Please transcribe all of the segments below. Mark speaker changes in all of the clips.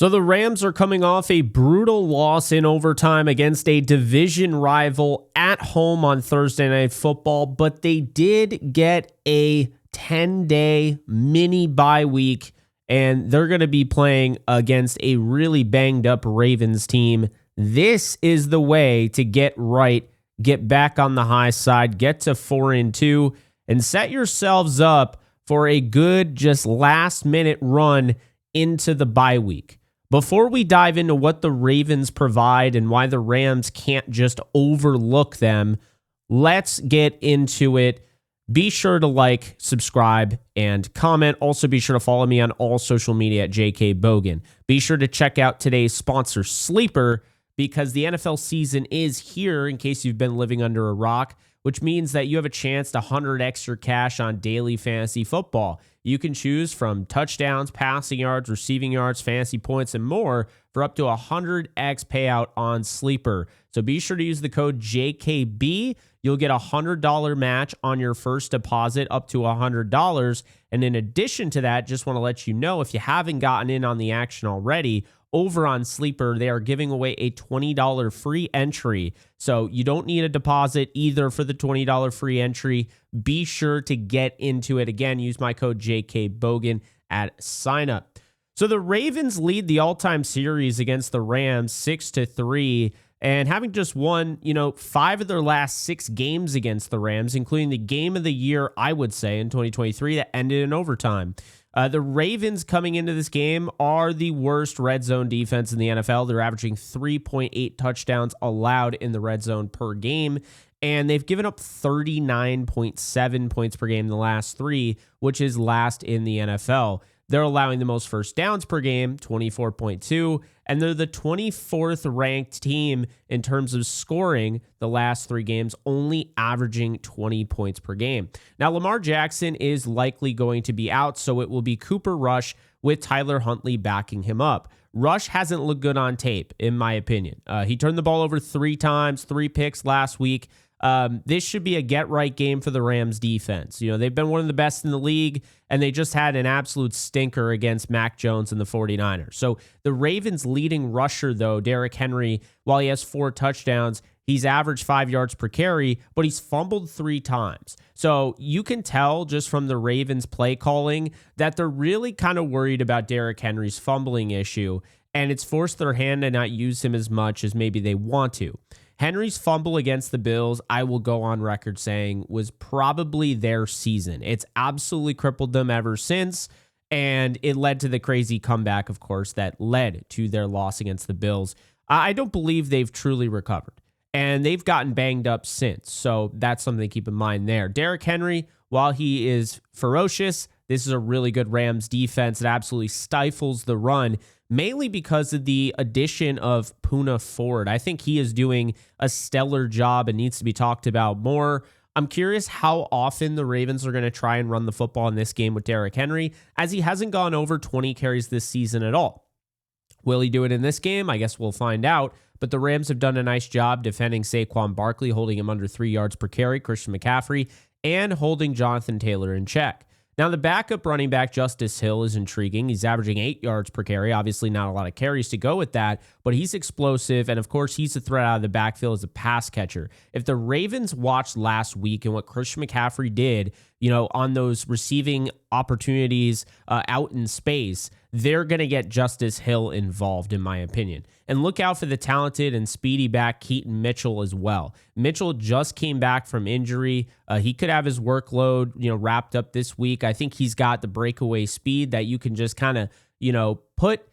Speaker 1: So the Rams are coming off a brutal loss in overtime against a division rival at home on Thursday Night Football, but they did get a 10-day mini bye week, and they're going to be playing against a really banged up Ravens team. This is the way to get right, get back on the high side, get to 4-2, and set yourselves up for a good just last-minute run into the bye week. Before we dive into what the Ravens provide and why the Rams can't just overlook them, let's get into it. Be sure to like, subscribe, and comment. Also, be sure to follow me on all social media at JKBogan. Be sure to check out today's sponsor, Sleeper, because the NFL season is here in case you've been living under a rock, which means that you have a chance to 100x your cash on daily fantasy football. You can choose from touchdowns, passing yards, receiving yards, fantasy points, and more for up to 100x payout on Sleeper. So be sure to use the code JKB. You'll get a $100 match on your first deposit up to $100. And in addition to that, just want to let you know, if you haven't gotten in on the action already, over on Sleeper, they are giving away a $20 free entry. So you don't need a deposit either for the $20 free entry. Be sure to get into it. Again, use my code JKBogan at sign up. So the Ravens lead the all-time series against the Rams 6-3, and having just won, 5 of their last 6 games against the Rams, including the game of the year, I would say, in 2023 that ended in overtime. The Ravens coming into this game are the worst red zone defense in the NFL. They're averaging 3.8 touchdowns allowed in the red zone per game, and they've given up 39.7 points per game in the last 3, which is last in the NFL. They're allowing the most first downs per game, 24.2, and they're the 24th ranked team in terms of scoring the last 3 games, only averaging 20 points per game. Now, Lamar Jackson is likely going to be out, so it will be Cooper Rush with Tyler Huntley backing him up. Rush hasn't looked good on tape, in my opinion. He turned the ball over 3 times, 3 picks last week. This should be a get-right game for the Rams defense. They've been one of the best in the league, and they just had an absolute stinker against Mac Jones and the 49ers. So the Ravens' leading rusher, though, Derrick Henry, while he has 4 touchdowns, he's averaged 5 yards per carry, but he's fumbled 3 times. So you can tell just from the Ravens' play calling that they're really kind of worried about Derrick Henry's fumbling issue, and it's forced their hand to not use him as much as maybe they want to. Henry's fumble against the Bills, I will go on record saying, was probably their season. It's absolutely crippled them ever since, and it led to the crazy comeback, of course, that led to their loss against the Bills. I don't believe they've truly recovered, and they've gotten banged up since, so that's something to keep in mind there. Derrick Henry, while he is ferocious, this is a really good Rams defense that absolutely stifles the run, mainly because of the addition of Poona Ford. I think he is doing a stellar job and needs to be talked about more. I'm curious how often the Ravens are going to try and run the football in this game with Derrick Henry, as he hasn't gone over 20 carries this season at all. Will he do it in this game? I guess we'll find out. But the Rams have done a nice job defending Saquon Barkley, holding him under 3 yards per carry, Christian McCaffrey, and holding Jonathan Taylor in check. Now, the backup running back, Justice Hill, is intriguing. He's averaging 8 yards per carry. Obviously, not a lot of carries to go with that, but he's explosive, and of course, he's a threat out of the backfield as a pass catcher. If the Ravens watched last week and what Christian McCaffrey did, on those receiving opportunities out in space, they're going to get Justice Hill involved, in my opinion. And look out for the talented and speedy back Keaton Mitchell as well. Mitchell just came back from injury. He could have his workload, wrapped up this week. I think he's got the breakaway speed that you can just kind of, put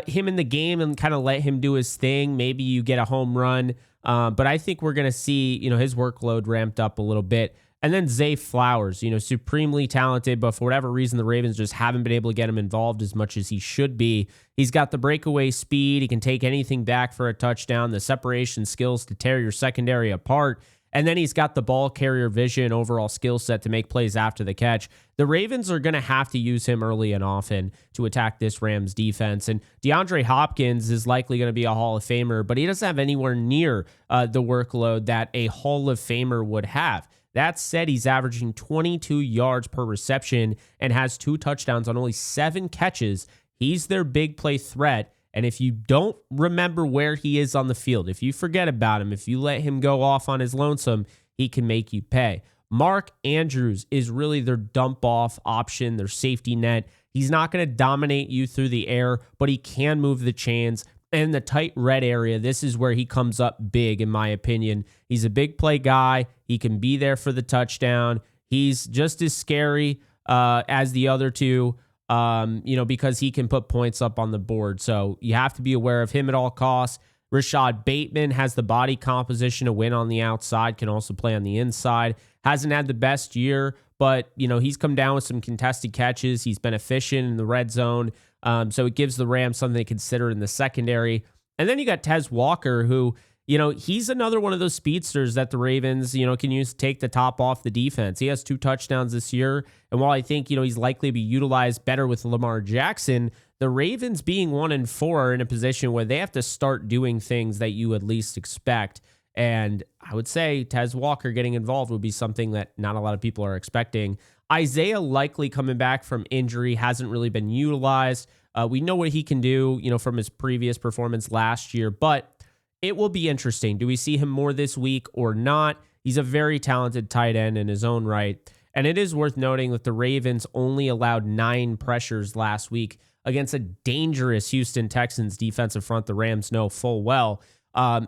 Speaker 1: him in the game and kind of let him do his thing. Maybe you get a home run. But I think we're going to see, his workload ramped up a little bit. And then Zay Flowers, supremely talented, but for whatever reason, the Ravens just haven't been able to get him involved as much as he should be. He's got the breakaway speed. He can take anything back for a touchdown, the separation skills to tear your secondary apart. And then he's got the ball carrier vision, overall skill set to make plays after the catch. The Ravens are going to have to use him early and often to attack this Rams defense. And DeAndre Hopkins is likely going to be a Hall of Famer, but he doesn't have anywhere near the workload that a Hall of Famer would have. That said, he's averaging 22 yards per reception and has 2 touchdowns on only 7 catches. He's their big play threat, And if you don't remember where he is on the field, if you forget about him, if you let him go off on his lonesome, he can make you pay. Mark Andrews is really their dump off option, their safety net. He's not going to dominate you through the air, but he can move the chains. And the tight red area, this is where he comes up big, in my opinion. He's a big play guy. He can be there for the touchdown. He's just as scary as the other two, because he can put points up on the board. So you have to be aware of him at all costs. Rashad Bateman has the body composition to win on the outside, can also play on the inside. Hasn't had the best year, but he's come down with some contested catches. He's been efficient in the red zone. So it gives the Rams something to consider in the secondary. And then you got Tez Walker, who, he's another one of those speedsters that the Ravens, can use to take the top off the defense. He has 2 touchdowns this year. And while I think, he's likely to be utilized better with Lamar Jackson, the Ravens being 1-4 are in a position where they have to start doing things that you at least expect. And I would say Tez Walker getting involved would be something that not a lot of people are expecting. Isaiah likely coming back from injury, hasn't really been utilized. We know what he can do, from his previous performance last year, but it will be interesting. Do we see him more this week or not? He's a very talented tight end in his own right. And it is worth noting that the Ravens only allowed 9 pressures last week against a dangerous Houston Texans defensive front the Rams know full well.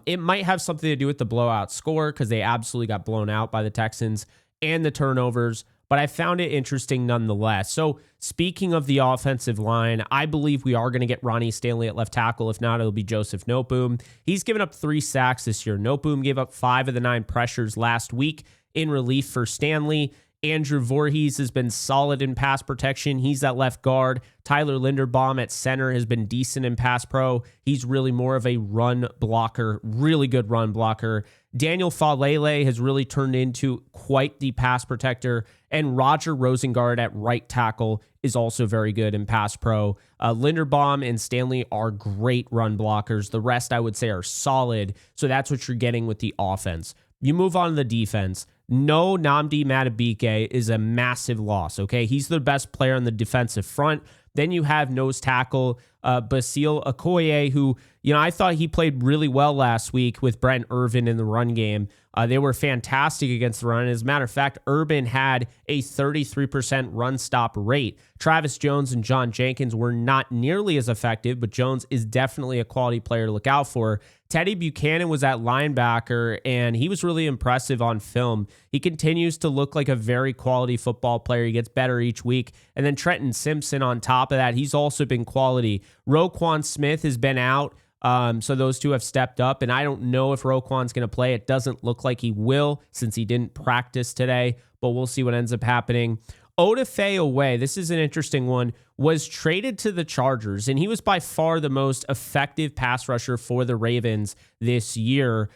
Speaker 1: It might have something to do with the blowout score because they absolutely got blown out by the Texans and the turnovers, but I found it interesting nonetheless. So speaking of the offensive line, I believe we are going to get Ronnie Stanley at left tackle. If not, it'll be Joseph Noteboom. He's given up 3 sacks this year. Noteboom gave up 5 of the 9 pressures last week in relief for Stanley. Andrew Voorhees has been solid in pass protection. He's that left guard. Tyler Linderbaum at center has been decent in pass pro. He's really more of a run blocker, really good run blocker. Daniel Falele has really turned into quite the pass protector. And Roger Rosengard at right tackle is also very good in pass pro. Linderbaum and Stanley are great run blockers. The rest, I would say, are solid. So that's what you're getting with the offense. You move on to the defense. No, Nnamdi Madubuike is a massive loss, okay? He's the best player on the defensive front. Then you have nose tackle Basil Okoye, who, I thought he played really well last week with Brent Irvin in the run game. They were fantastic against the run. As a matter of fact, Urban had a 33% run stop rate. Travis Jones and John Jenkins were not nearly as effective, but Jones is definitely a quality player to look out for. Teddy Buchanan was at linebacker, and he was really impressive on film. He continues to look like a very quality football player. He gets better each week. And then Trenton Simpson on top of that, he's also been quality. Roquan Smith has been out. So those two have stepped up, and I don't know if Roquan's going to play. It doesn't look like he will since he didn't practice today, but we'll see what ends up happening. Odafe Oweh, this is an interesting one, was traded to the Chargers, and he was by far the most effective pass rusher for the Ravens this year,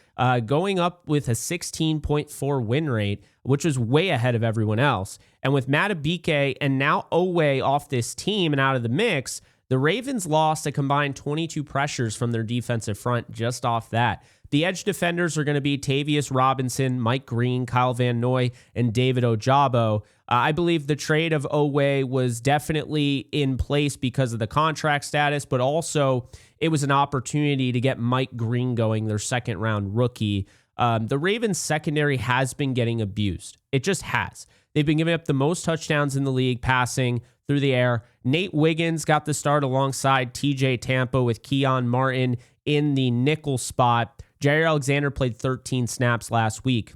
Speaker 1: going up with a 16.4 win rate, which was way ahead of everyone else. And with Madubuike and now Oweh off this team and out of the mix, the Ravens lost a combined 22 pressures from their defensive front just off that. The edge defenders are going to be Tavius Robinson, Mike Green, Kyle Van Noy, and David Ojabo. I believe the trade of Oweh was definitely in place because of the contract status, but also it was an opportunity to get Mike Green going, their second-round rookie. The Ravens secondary has been getting abused. It just has. They've been giving up the most touchdowns in the league passing through the air. Nate Wiggins got the start alongside TJ Tampa with Keon Martin in the nickel spot. Jair Alexander played 13 snaps last week.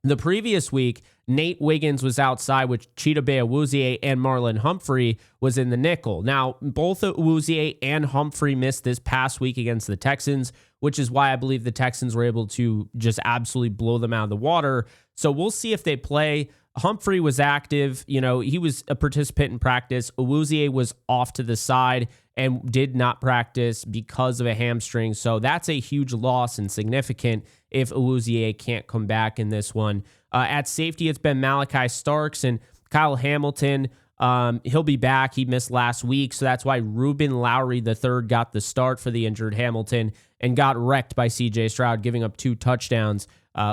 Speaker 1: The previous week, Nate Wiggins was outside with Chidobe Awuzie, and Marlon Humphrey was in the nickel. Now, both Awuzie and Humphrey missed this past week against the Texans, which is why I believe the Texans were able to just absolutely blow them out of the water. So we'll see if they play. Humphrey was active. He was a participant in practice. Awuzie was off to the side and did not practice because of a hamstring. So that's a huge loss and significant if Awuzie can't come back in this one. At safety, it's been Malachi Starks and Kyle Hamilton. He'll be back. He missed last week, so that's why Ruben Lowry III got the start for the injured Hamilton and got wrecked by C.J. Stroud, giving up 2 touchdowns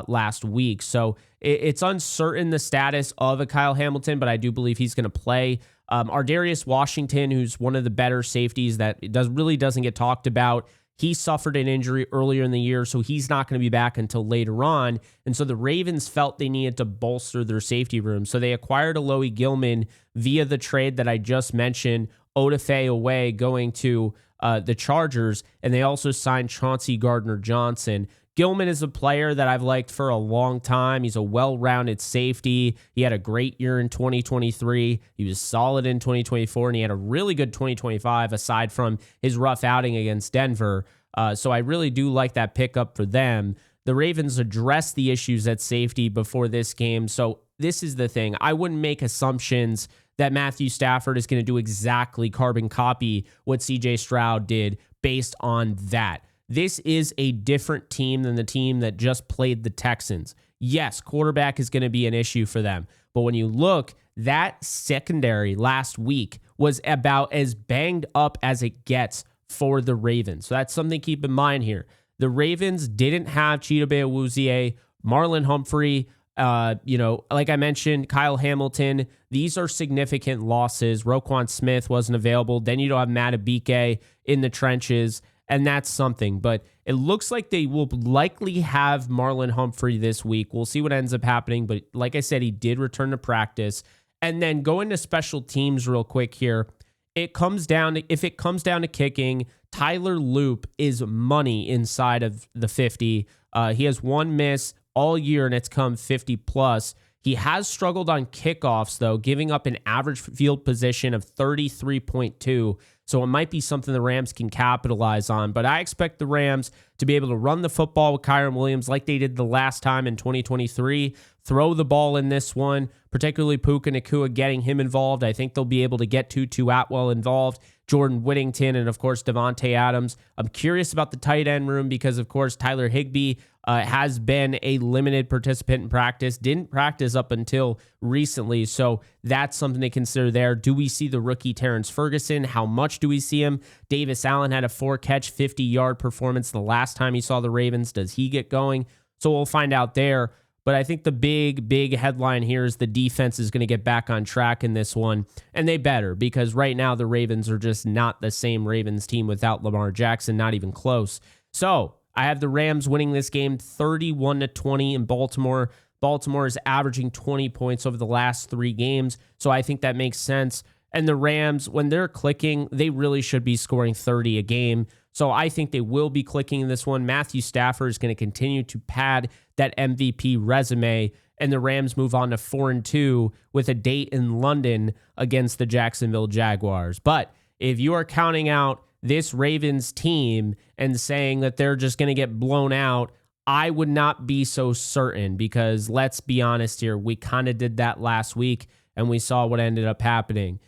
Speaker 1: last week. So it's uncertain the status of a Kyle Hamilton, but I do believe he's going to play. Ardarius Washington, who's one of the better safeties that really doesn't get talked about, he suffered an injury earlier in the year, so he's not going to be back until later on. And so the Ravens felt they needed to bolster their safety room. So they acquired Alohi Gilman via the trade that I just mentioned, Odafe away going to the Chargers, and they also signed Chauncey Gardner-Johnson. Gilman is a player that I've liked for a long time. He's a well-rounded safety. He had a great year in 2023. He was solid in 2024, and he had a really good 2025 aside from his rough outing against Denver. So I really do like that pickup for them. The Ravens addressed the issues at safety before this game. So this is the thing. I wouldn't make assumptions that Matthew Stafford is going to do exactly carbon copy what CJ Stroud did based on that. This is a different team than the team that just played the Texans. Yes, quarterback is going to be an issue for them. But when you look, that secondary last week was about as banged up as it gets for the Ravens. So that's something to keep in mind here. The Ravens didn't have Chidobe Awuzie, Marlon Humphrey, like I mentioned, Kyle Hamilton. These are significant losses. Roquan Smith wasn't available. Then you don't have Matt Abike in the trenches. And that's something, but it looks like they will likely have Marlon Humphrey this week. We'll see what ends up happening, but like I said, he did return to practice. And then going to special teams real quick here, if it comes down to kicking, Tyler Loop is money inside of the 50. He has one miss all year, and it's come 50 plus. He has struggled on kickoffs, though, giving up an average field position of 33.2. So it might be something the Rams can capitalize on. But I expect the Rams to be able to run the football with Kyren Williams like they did the last time in 2023, throw the ball in this one, particularly Puka Nacua getting him involved. I think they'll be able to get Tutu Atwell involved, Jordan Whittington, and of course, Devontae Adams. I'm curious about the tight end room because, of course, Tyler Higbee has been a limited participant in practice, didn't practice up until recently. So that's something to consider there. Do we see the rookie Terrence Ferguson? How much do we see him? Davis Allen had a 4-catch, 50-yard performance the last time he saw the Ravens. Does he get going? So we'll find out there. But I think the big headline here is the defense is going to get back on track in this one. And they better, because right now the Ravens are just not the same Ravens team without Lamar Jackson, not even close. So I have the Rams winning this game 31-20 in Baltimore. Baltimore is averaging 20 points over the last 3 games, so I think that makes sense. And the Rams, when they're clicking, they really should be scoring 30 a game. So I think they will be clicking in this one. Matthew Stafford is going to continue to pad that MVP resume, and the Rams move on to 4-2 with a date in London against the Jacksonville Jaguars. But if you are counting out this Ravens team and saying that they're just going to get blown out, I would not be so certain, because let's be honest here, we kind of did that last week and we saw what ended up happening.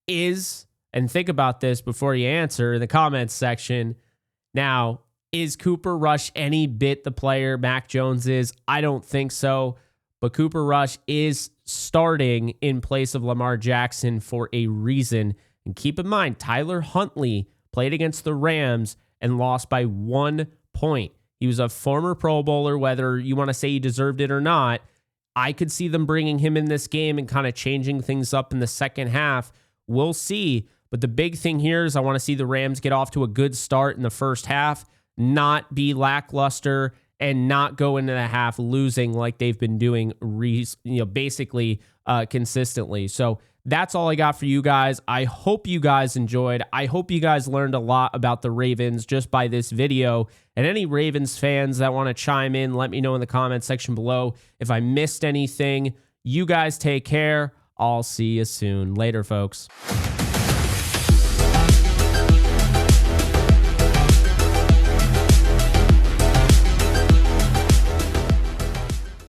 Speaker 1: And think about this before you answer in the comments section. Now, is Cooper Rush any bit the player Mac Jones is? I don't think so, but Cooper Rush is starting in place of Lamar Jackson for a reason. And keep in mind, Tyler Huntley played against the Rams and lost by 1 point. He was a former Pro Bowler, whether you want to say he deserved it or not. I could see them bringing him in this game and kind of changing things up in the second half. We'll see. But the big thing here is I want to see the Rams get off to a good start in the first half, not be lackluster, and not go into the half losing like they've been doing basically consistently. So that's all I got for you guys. I hope you guys enjoyed. I hope you guys learned a lot about the Ravens just by this video. And any Ravens fans that want to chime in, let me know in the comments section below. If I missed anything, you guys take care. I'll see you soon. Later, folks.